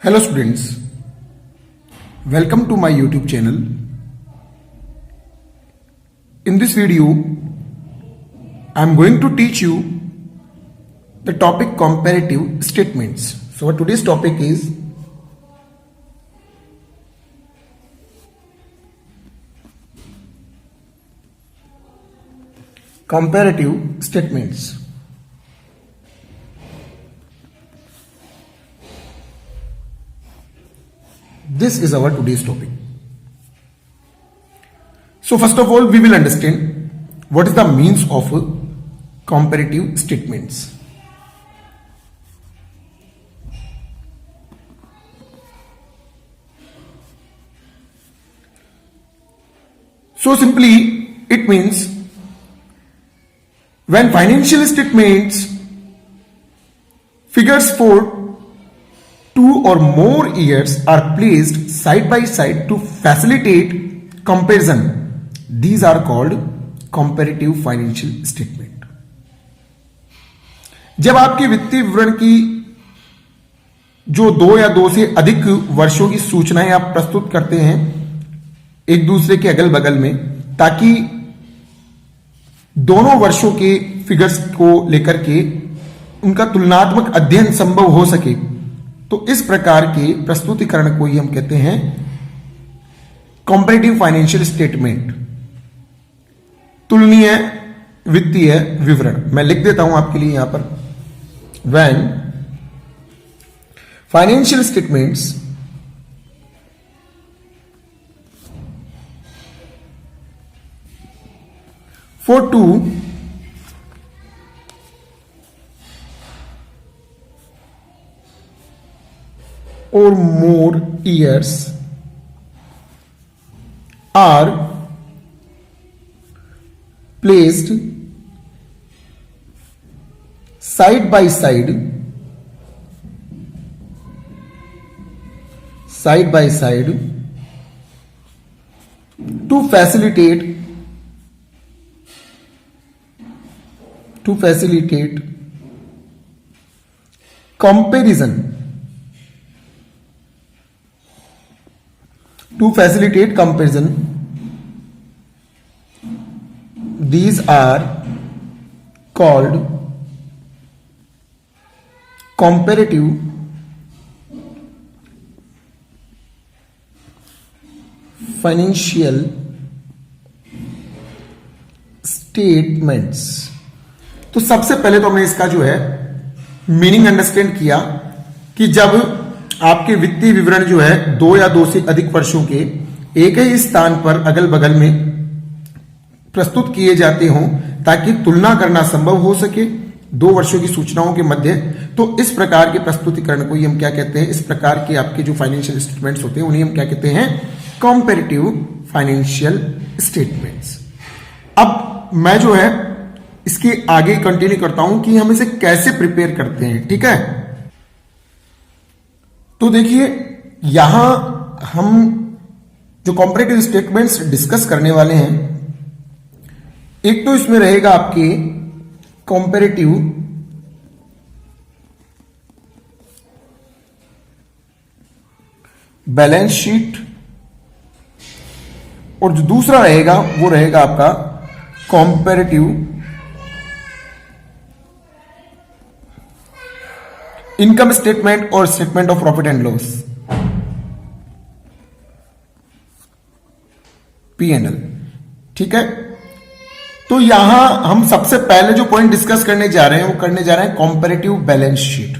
Hello students, welcome to my YouTube channel. In this video, I am going to teach you the topic comparative statements. So our today's topic is comparative statements. This is our today's topic. So first of all, we will understand what is the means of comparative statements. So simply, it means when financial statements figures for 2 or more years are placed side by side to facilitate comparison, these are called comparative financial statement. जब आपके वित्तीय विवरण की जो 2 या 2 से अधिक वर्षों की सूचनाएं आप प्रस्तुत करते हैं एक दूसरे के अगल बगल में, ताकि दोनों वर्षों के फिगर्स को लेकर के उनका तुलनात्मक अध्ययन संभव हो सके, तो इस प्रकार के प्रस्तुतिकरण को ही हम कहते हैं कंपैरेटिव फाइनेंशियल स्टेटमेंट, तुलनीय वित्तीय विवरण. मैं लिख देता हूं आपके लिए यहां पर, when financial statements for 2 or more years are placed side by side to facilitate comparison, these are called comparative financial statements. तो सबसे पहले तो हमने इसका जो है मीनिंग अंडरस्टैंड किया कि जब आपके वित्तीय विवरण जो है 2 या 2 से अधिक वर्षों के एक ही स्थान पर अगल बगल में प्रस्तुत किए जाते हों ताकि तुलना करना संभव हो सके 2 वर्षों की सूचनाओं के मध्य, तो इस प्रकार के प्रस्तुतिकरण को ही हम क्या कहते हैं, इस प्रकार के आपके जो फाइनेंशियल स्टेटमेंट्स होते हैं उन्हें हम क्या कहते हैं, कंपैरेटिव फाइनेंशियल स्टेटमेंट्स. अब मैं जो है इसके आगे कंटिन्यू करता हूं कि हम इसे कैसे प्रिपेयर करते हैं. ठीक है, तो देखिए यहां हम जो कंपैरेटिव स्टेटमेंट्स डिस्कस करने वाले हैं, एक तो इसमें रहेगा आपके कंपैरेटिव बैलेंस शीट, और जो दूसरा रहेगा वो रहेगा आपका कंपैरेटिव इनकम स्टेटमेंट और statement of profit and loss, P&L. ठीक है, तो यहां हम सबसे पहले जो पॉइंट डिस्कस करने जा रहे हैं वो करने जा रहे हैं कंपैरेटिव बैलेंस शीट.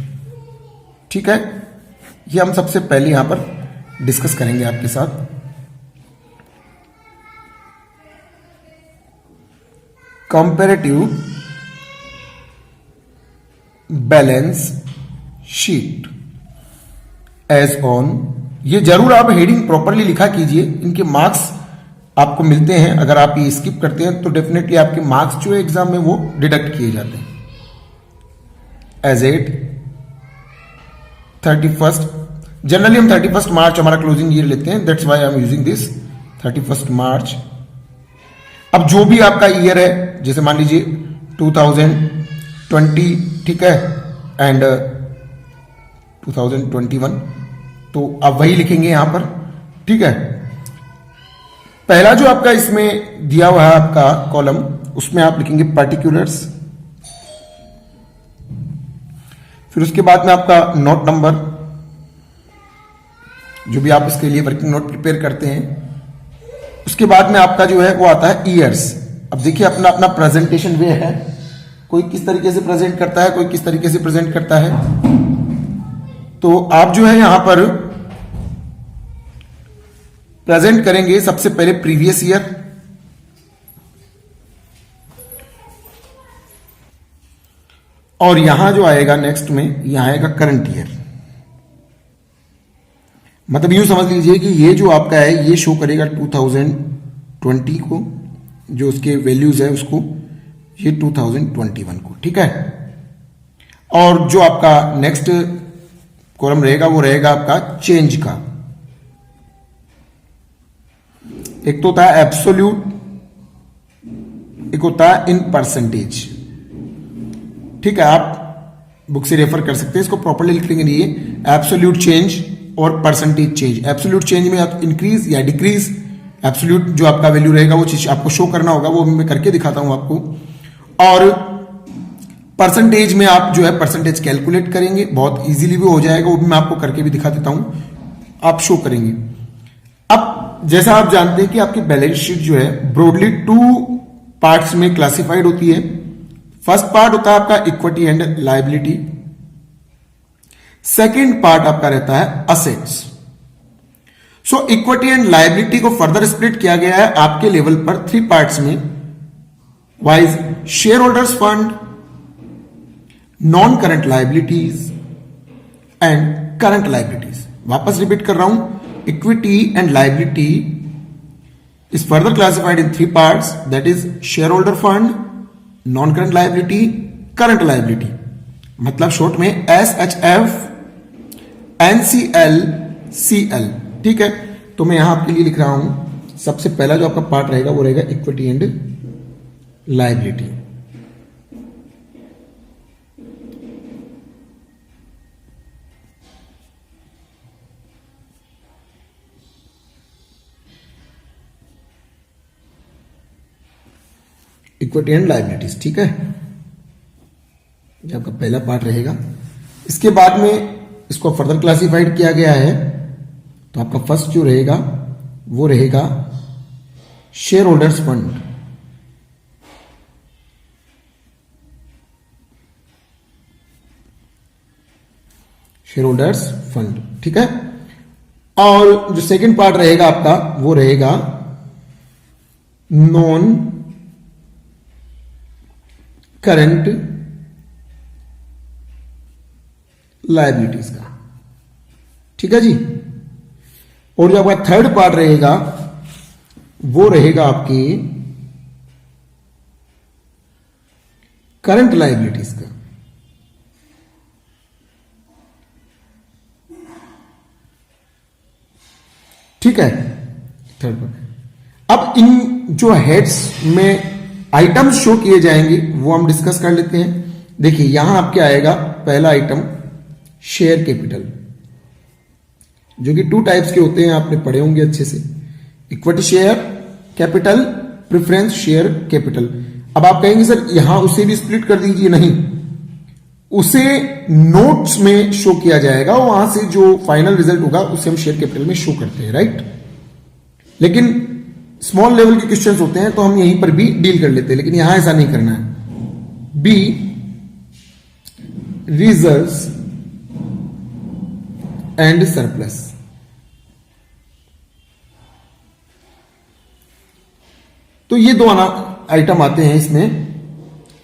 ठीक है, ये हम सबसे पहले यहां पर डिस्कस करेंगे आपके साथ. Comparative balance sheet as on, ये जरूर आप हेडिंग प्रॉपरली लिखा कीजिए, इनके मार्क्स आपको मिलते हैं. अगर आप ये स्किप करते हैं तो डेफिनेटली आपके मार्क्स जो है एग्जाम में वो डिडक्ट किए जाते हैं. एज एट 31st, जनरली हम 31st मार्च हमारा क्लोजिंग ईयर लेते हैं, that's why I am using this 31st मार्च. अब जो भी आपका ईयर है, जैसे मान लीजिए 2020, ठीक है, एंड 2021, तो आप वही लिखेंगे यहां पर। ठीक है, पहला जो आपका इसमें दिया हुआ है आपका कॉलम, उसमें आप लिखेंगे पर्टिकुलर्स, फिर उसके बाद में आपका नोट नंबर, जो भी आप इसके लिए वर्किंग नोट प्रिपेयर करते हैं। उसके बाद में आपका जो है वो आता है ईयर्स। अब देखिए अपना अपना प्रेजेंटेशन वे है, कोई किस तरीके से प्रेजेंट करता है, कोई किस तरीके से प्रेजेंट करता है। तो आप जो है यहां पर प्रेजेंट करेंगे सबसे पहले प्रीवियस ईयर, और यहां जो आएगा नेक्स्ट में यहां आएगा करंट ईयर। मतलब यूं समझ लीजिए कि ये जो आपका है ये शो करेगा 2020 को, जो उसके वैल्यूज है उसको, ये 2021 को। ठीक है, और जो आपका नेक्स्ट कॉलम रहेगा वो रहेगा आपका चेंज का। एक तो होता है एब्सोल्यूट, एक होता है इन परसेंटेज। ठीक है, आप बुक से रेफर कर सकते हैं, इसको प्रॉपर्ली लिख लेंगे ये एब्सोल्यूट चेंज और परसेंटेज चेंज। एब्सोल्यूट चेंज में आप इंक्रीज या डिक्रीज, एब्सोल्यूट जो आपका वैल्यू रहेगा वो चीज आपको शो करना होगा, वो मैं करके दिखाता हूं आपको। और परसेंटेज में आप जो है परसेंटेज कैलकुलेट करेंगे, बहुत इजीली भी हो जाएगा, वो भी मैं आपको करके भी दिखा देता हूं, आप शो करेंगे। अब जैसा आप जानते हैं कि आपकी बैलेंस शीट जो है ब्रॉडली 2 पार्ट्स में क्लासिफाइड होती है। फर्स्ट पार्ट होता है आपका equity and liability, second part आपका रहता है assets. So equity and liability को फर्दर स्प्लिट किया गया है आपके लेवल पर 3 पार्ट्स में, wise share holders fund, non current liabilities and current liabilities. वापस रिपीट कर रहा हूं, equity and liability is further classified in 3 parts, that is share holder fund, non current liability, current liability. मतलब short में SHF, NCL, CL। ठीक है, तो मैं यहां आपके लिए लिख रहा हूं, सबसे पहला जो आपका पार्ट रहेगा वो रहेगा equity and liability. Equity and liabilities. ठीक है, ये आपका पहला पार्ट रहेगा। इसके बाद में इसको फर्दर क्लासिफाइड किया गया है, तो आपका फर्स्ट जो रहेगा वो रहेगा share holders fund. Share holders fund. ठीक है, और जो सेकंड पार्ट रहेगा आपका वो रहेगा नॉन करंट लायबिलिटीज का। ठीक है जी, और जो आपका थर्ड पार्ट रहेगा वो रहेगा आपकी करंट लायबिलिटीज का। ठीक है, थर्ड पार्ट। अब इन जो हेड्स में आइटम्स शो किए जाएंगे वो हम डिस्कस कर लेते हैं। देखिए यहां आपके आएगा पहला आइटम शेयर कैपिटल, जो कि 2 टाइप्स के होते हैं, आपने पढ़े होंगे अच्छे से, equity share capital, preference share capital. अब आप कहेंगे सर यहां उसे भी स्प्लिट कर दीजिए, नहीं, उसे नोट्स में शो किया जाएगा, वहां से जो फाइनल रिजल्ट होगा उसे हम शेयर कैपिटल में शो करते हैं, राइट। लेकिन स्मॉल लेवल के क्वेश्चंस होते हैं तो हम यहीं पर भी डील कर लेते हैं, लेकिन यहां ऐसा नहीं करना है। B reserves and surplus. तो ये 2 आइटम आते हैं इसमें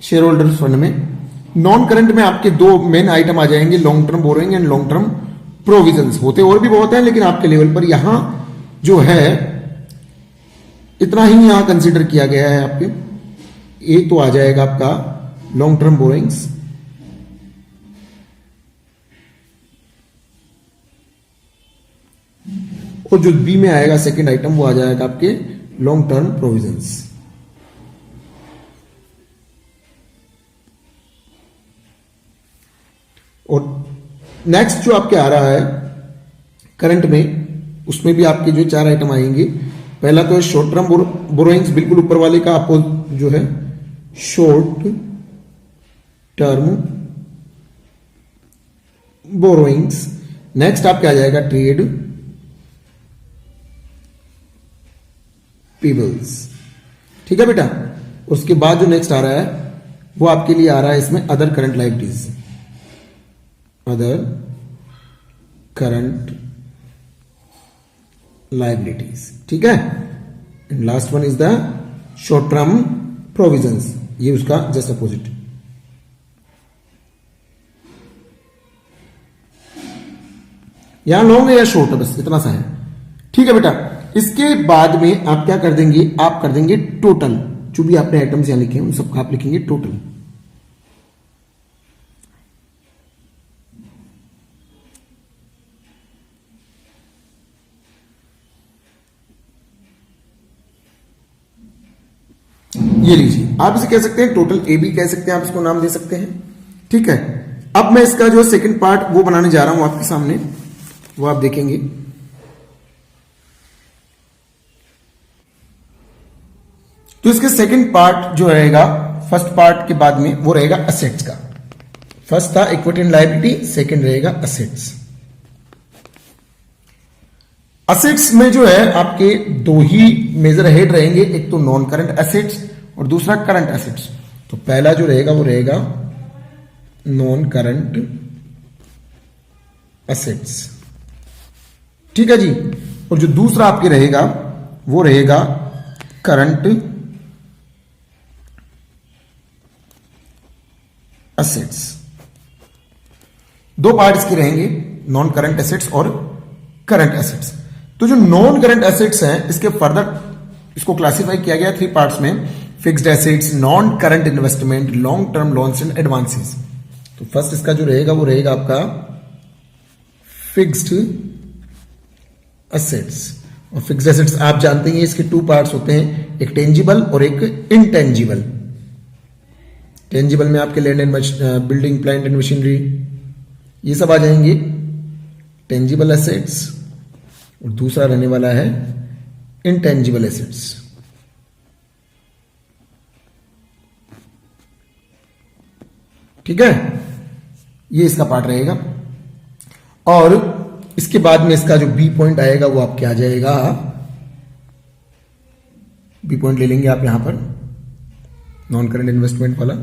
शेयर होल्डर्स फंड में। नॉन करंट में आपके 2 मेन आइटम आ जाएंगे, long term borrowing and long term provisions. होते और भी बहुत है, लेकिन आपके लेवल पर यहां जो है इतना ही यहां कंसीडर किया गया है। आपके एक तो आ जाएगा आपका लॉन्ग टर्म बोरोइंग्स, और जो बी में आएगा सेकंड आइटम वो आ जाएगा आपके लॉन्ग टर्म प्रोविजंस। और नेक्स्ट जो आपके आ रहा है करंट में, उसमें भी आपके जो 4 आइटम आएंगे। पहला तो है शॉर्ट टर्म बोरोइंग्स, बिल्कुल ऊपर वाले का आपको जो है शॉर्ट टर्म बोरोइंग्स। नेक्स्ट आपके आ जाएगा ट्रेड पेबल्स, ठीक है बेटा। उसके बाद जो नेक्स्ट आ रहा है वो आपके लिए आ रहा है इसमें other current liabilities, other current liabilities, ठीक है। And last one is the short term provisions, ये उसका जस्ट अपोजिट। यहां लॉन्ग है या शॉर्ट है, बस इतना सा है, ठीक है बेटा। इसके बाद में आप क्या कर देंगे, आप कर देंगे टोटल, जो भी आपने आइटम्स यहां लिखे हैं उन सबका आप लिखेंगे टोटल। ये लीजिए, आप इसे कह सकते हैं टोटल ए बी कह सकते हैं, आप इसको नाम दे सकते हैं, ठीक है। अब मैं इसका जो सेकंड पार्ट वो बनाने जा रहा हूं आपके सामने, वो आप देखेंगे। तो इसके सेकंड पार्ट जो रहेगा फर्स्ट पार्ट के बाद में वो रहेगा असेट्स का। फर्स्ट था इक्विटी एंड लायबिलिटी, सेकंड रहेगा असेट्स। असेट्स में जो है आपके दो ही मेजर हेड रहेंगे, एक तो नॉन करंट एसेट्स और दूसरा करंट एसेट्स। तो पहला जो रहेगा वो रहेगा नॉन करंट एसेट्स, ठीक है जी। और जो दूसरा आपके रहेगा वो रहेगा करंट एसेट्स। दो पार्ट्स के रहेंगे, नॉन करंट एसेट्स और करंट एसेट्स। तो जो नॉन करंट एसेट्स हैं इसके फर्दर इसको क्लासिफाई किया गया 3 पार्ट्स में, fixed assets, non current investment, long term loans and advances. तो फर्स्ट इसका जो रहेगा वो रहेगा आपका फिक्स्ड एसेट्स। और फिक्स्ड एसेट्स आप जानते हैं इसके 2 पार्ट्स होते हैं, एक टेंजिबल और एक इनटेंजिबल। टेंजिबल में आपके land and building, plant and machinery, ये सब आ जाएंगे टेंजिबल एसेट्स। और दूसरा रहने वाला है इनटेंजिबल एसेट्स। ठीक है, ये इसका पार्ट रहेगा। और इसके बाद में इसका जो बी पॉइंट आएगा वो आपके आ जाएगा, बी पॉइंट ले लेंगे आप यहां पर, नॉन करंट इन्वेस्टमेंट वाला।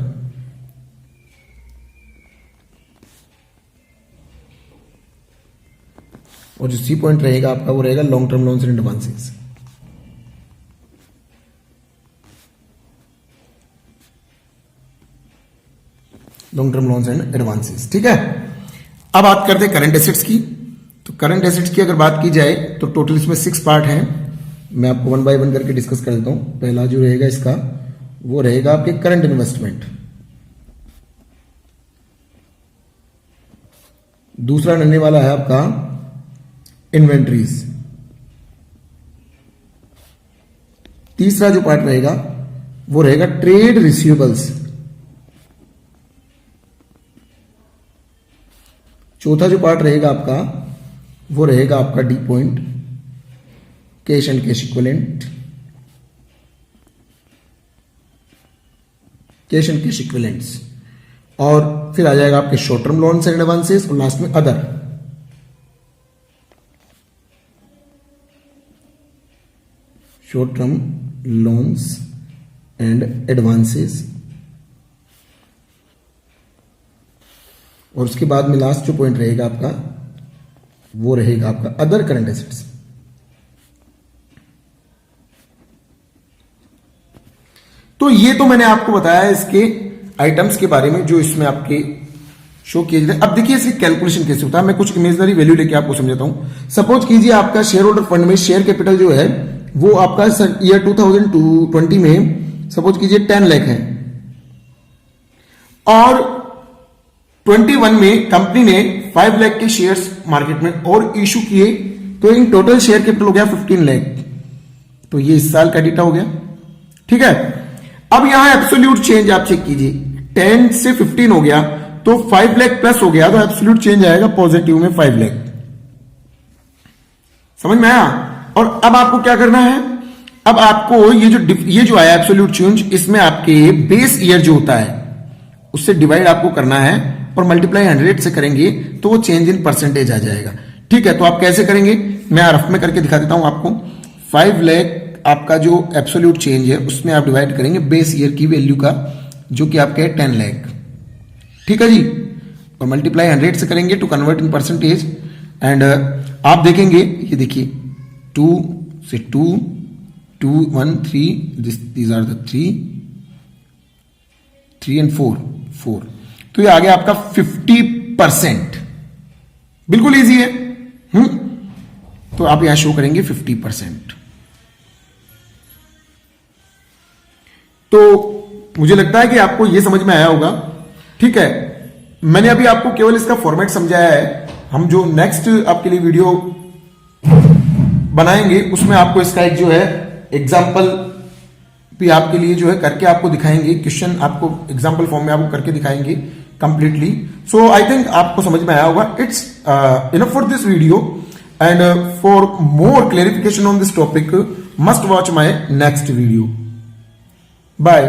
और जो सी पॉइंट रहेगा आपका वो रहेगा long term loans and advances. Long term loans and advances, ठीक है। अब बात करते हैं करंट एसेट्स की। तो करंट एसेट्स की अगर बात की जाए तो टोटल इसमें 6 पार्ट हैं। मैं आपको 1 बाय 1 करके डिस्कस कर देता हूं। पहला जो रहेगा इसका वो रहेगा आपके करंट इन्वेस्टमेंट। दूसरा रहने वाला है आपका इन्वेंट्रीज। तीसरा जो पार्ट रहेगा वो रहेगा ट्रेड रिसीवेबल्स। चौथा जो पार्ट रहेगा आपका वो रहेगा आपका D point, cash and cash equivalent, cash and cash equivalents. और फिर आ जाएगा आपके short term loans and advances और लास्ट में other. Short term loans and advances. और उसके बाद में लास्ट जो पॉइंट रहेगा आपका वो रहेगा आपका अदर करंट एसेट्स। तो ये तो मैंने आपको बताया इसके आइटम्स के बारे में जो इसमें आपके शो किए जाते हैं। अब देखिए इसकी कैलकुलेशन कैसे होता है। मैं कुछ इमेजिनरी वैल्यू लेके आपको समझाता हूं। सपोज कीजिए आपका शेयर होल्डर फंड में शेयर कैपिटल जो है वो आपका ईयर 2020 में सपोज कीजिए 10 लाख है, और 21 में कंपनी ने 5 लाख के शेयर्स मार्केट में और इशू किए, तो इन टोटल शेयर कैपिटल हो गया 15 लाख। तो ये इस साल का डेटा हो गया, ठीक है। अब यहां एब्सोल्यूट चेंज आप चेक कीजिए, 10 से 15 हो गया तो 5 लाख प्लस हो गया, तो एब्सोल्यूट चेंज आएगा पॉजिटिव में 5 लाख। समझ में आया। और अब आपको क्या करना है, अब आपको ये जो आया एब्सोल्यूट चेंज, इसमें आपके बेस ईयर जो होता है उससे डिवाइड आपको करना है और मल्टीप्लाई 100 से करेंगे तो वो चेंज इन परसेंटेज आ जाएगा। ठीक है, तो आप कैसे करेंगे, मैं रफ में करके दिखा देता हूं आपको। 5 लाख आपका जो एब्सोल्यूट चेंज है उसमें आप डिवाइड करेंगे बेस ईयर की वैल्यू का, जो कि आपके है 10 लाख। ठीक है जी, और मल्टीप्लाई 100 से करेंगे to convert in percentage. And आप देखेंगे, ये देखिए 2 से 2 2 1 3, दीज आर द 3 एंड 4, तो ये आ गया आपका 50%। बिल्कुल इजी है। तो आप यहां शो करेंगे 50%। तो मुझे लगता है कि आपको यह समझ में आया होगा। ठीक है, मैंने अभी आपको केवल इसका फॉर्मेट समझाया है। हम जो नेक्स्ट आपके लिए वीडियो बनाएंगे उसमें आपको इसका एक जो है एग्जाम्पल भी आपके लिए जो है करके आपको दिखाएंगे, क्वेश्चन आपको एग्जाम्पल फॉर्म में आपको करके दिखाएंगे कंप्लीटली। सो आई थिंक आपको समझ में आया होगा। It's enough for this video, and for more clarification on this topic must watch my next video. Bye.